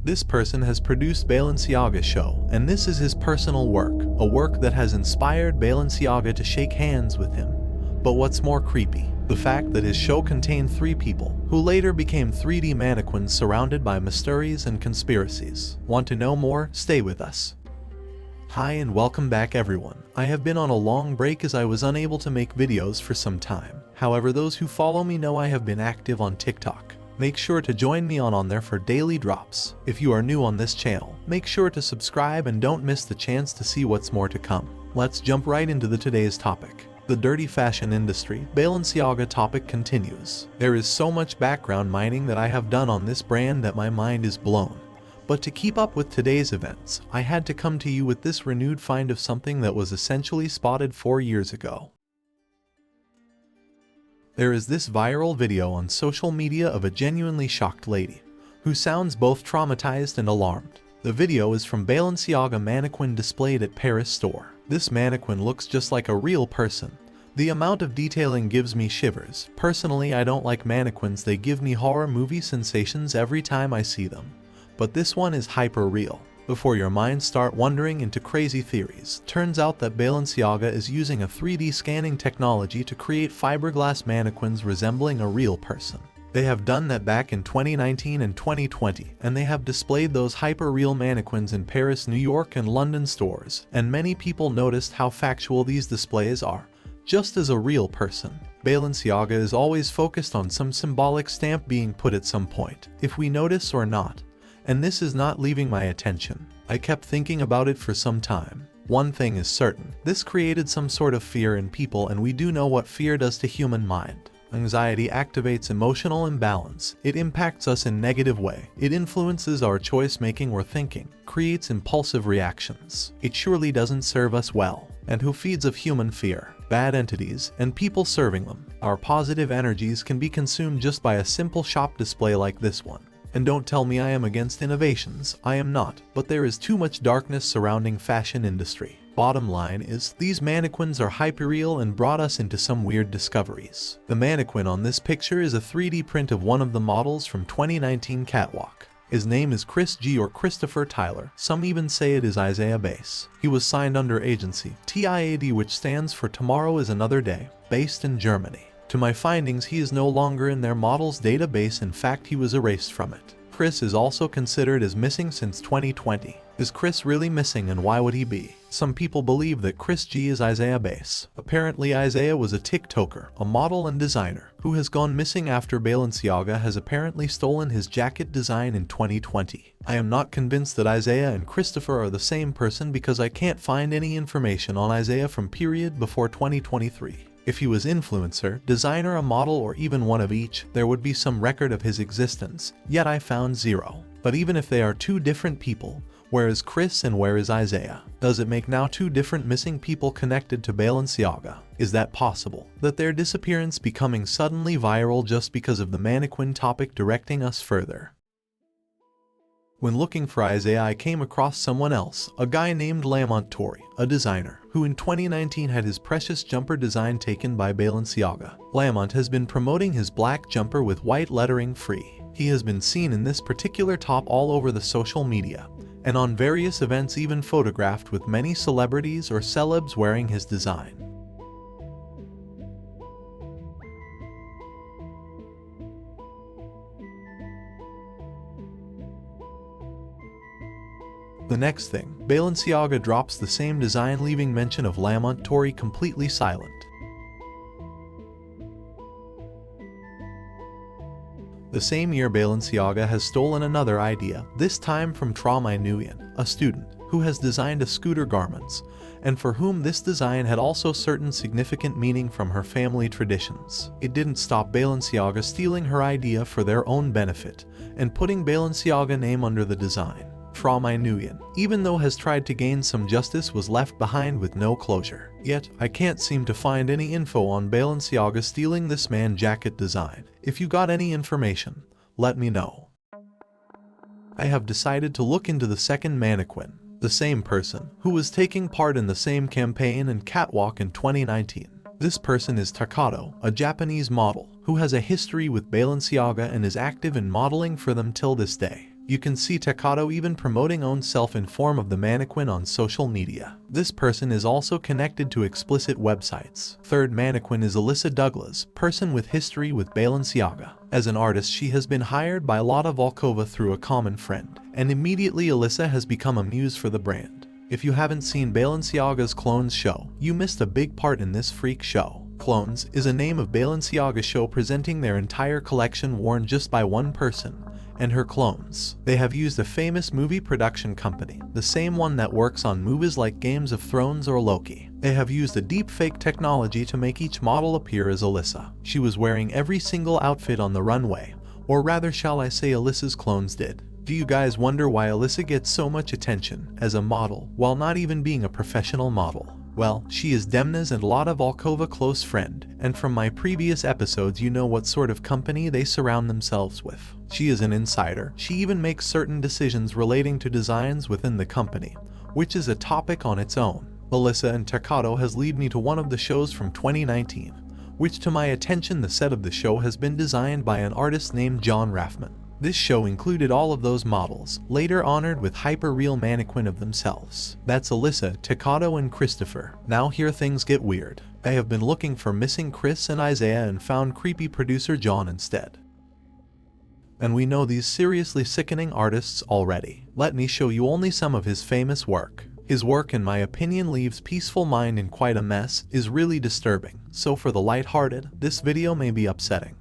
This person has produced Balenciaga's show, and this is his personal work, a work that has inspired Balenciaga to shake hands with him. But what's more creepy? The fact that his show contained 3 people, who later became 3D mannequins surrounded by mysteries and conspiracies. Want to know more? Stay with us. Hi and welcome back everyone. I have been on a long break as I was unable to make videos for some time. However, those who follow me know I have been active on TikTok. Make sure to join me on there for daily drops. If you are new on this channel, make sure to subscribe and don't miss the chance to see what's more to come. Let's jump right into today's topic. The dirty fashion industry, Balenciaga topic continues. There is so much background mining that I have done on this brand that my mind is blown. But to keep up with today's events, I had to come to you with this renewed find of something that was essentially spotted 4 years ago. There is this viral video on social media of a genuinely shocked lady, who sounds both traumatized and alarmed. The video is from Balenciaga mannequin displayed at Paris store. This mannequin looks just like a real person. The amount of detailing gives me shivers. Personally, I don't like mannequins, they give me horror movie sensations every time I see them. But this one is hyper real. Before your mind start wandering into crazy theories, turns out that Balenciaga is using a 3D scanning technology to create fiberglass mannequins resembling a real person. They have done that back in 2019 and 2020, and they have displayed those hyper-real mannequins in Paris, New York, and London stores, and many people noticed how factual these displays are, just as a real person. Balenciaga is always focused on some symbolic stamp being put at some point, if we notice or not. And this is not leaving my attention. I kept thinking about it for some time. One thing is certain, this created some sort of fear in people, and we do know what fear does to human mind. Anxiety activates emotional imbalance. It impacts us in a negative way. It influences our choice making or thinking, creates impulsive reactions. It surely doesn't serve us well. And who feeds off human fear? Bad entities, and people serving them. Our positive energies can be consumed just by a simple shop display like this one. And don't tell me I am against innovations, I am not, but there is too much darkness surrounding fashion industry. Bottom line is, these mannequins are hyperreal and brought us into some weird discoveries. The mannequin on this picture is a 3D print of one of the models from 2019 Catwalk. His name is Chris G or Christopher Tyler, some even say it is Isaaiah Bass. He was signed under agency TIAD, which stands for Tomorrow is Another Day, based in Germany. To my findings, he is no longer in their model's database, in fact he was erased from it. Chris is also considered as missing since 2020. Is Chris really missing, and why would he be? Some people believe that Chris G is Isaaiah Bass. Apparently Isaaiah was a TikToker, a model and designer, who has gone missing after Balenciaga has apparently stolen his jacket design in 2020. I am not convinced that Isaaiah and Christopher are the same person because I can't find any information on Isaaiah from period before 2023. If he was influencer, designer, a model, or even one of each, there would be some record of his existence, yet I found zero. But even if they are 2 different people, where is Chris and where is Isaaiah? Does it make now 2 different missing people connected to Balenciaga? Is that possible? That their disappearance becoming suddenly viral just because of the mannequin topic directing us further? When looking for Isaaiah, I came across someone else, a guy named Lamontory, a designer, who in 2019 had his precious jumper design taken by Balenciaga. Lamont has been promoting his black jumper with white lettering free. He has been seen in this particular top all over the social media, and on various events even photographed with many celebrities or celebs wearing his design. The next thing, Balenciaga drops the same design, leaving mention of Lamontory completely silent. The same year, Balenciaga has stolen another idea, this time from Traumai Nguyen, a student, who has designed a scooter garments, and for whom this design had also certain significant meaning from her family traditions. It didn't stop Balenciaga stealing her idea for their own benefit, and putting Balenciaga name under the design. Traumai Nguyen, even though has tried to gain some justice, was left behind with no closure. Yet, I can't seem to find any info on Balenciaga stealing this man jacket design. If you got any information, let me know. I have decided to look into the second mannequin, the same person, who was taking part in the same campaign and catwalk in 2019. This person is Takato, a Japanese model, who has a history with Balenciaga and is active in modeling for them till this day. You can see Takato even promoting own self in form of the Mannequin on social media. This person is also connected to explicit websites. Third Mannequin is Eliza Douglas, person with history with Balenciaga. As an artist, she has been hired by Lotta Volkova through a common friend, and immediately Eliza has become a muse for the brand. If you haven't seen Balenciaga's Clones show, you missed a big part in this freak show. Clones is a name of Balenciaga show presenting their entire collection worn just by one person and her clones. They have used a famous movie production company, the same one that works on movies like Games of Thrones or Loki. They have used a deep fake technology to make each model appear as Eliza. She was wearing every single outfit on the runway, or rather shall I say Eliza's clones did. Do you guys wonder why Eliza gets so much attention as a model while not even being a professional model? Well, she is Demna's and Lotta Volkova close friend, and from my previous episodes you know what sort of company they surround themselves with. She is an insider. She even makes certain decisions relating to designs within the company, which is a topic on its own. Eliza and Takato has led me to one of the shows from 2019, which to my attention the set of the show has been designed by an artist named Jon Rafman. This show included all of those models, later honored with hyper-real mannequin of themselves. That's Eliza, Takato, and Christopher. Now here things get weird. I have been looking for missing Chris and Isaiah and found creepy producer Jon instead. And we know these seriously sickening artists already. Let me show you only some of his famous work. His work, in my opinion, leaves peaceful mind in quite a mess, is really disturbing. So for the lighthearted, this video may be upsetting.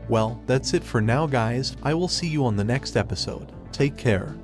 Well, that's it for now guys. I will see you on the next episode. Take care.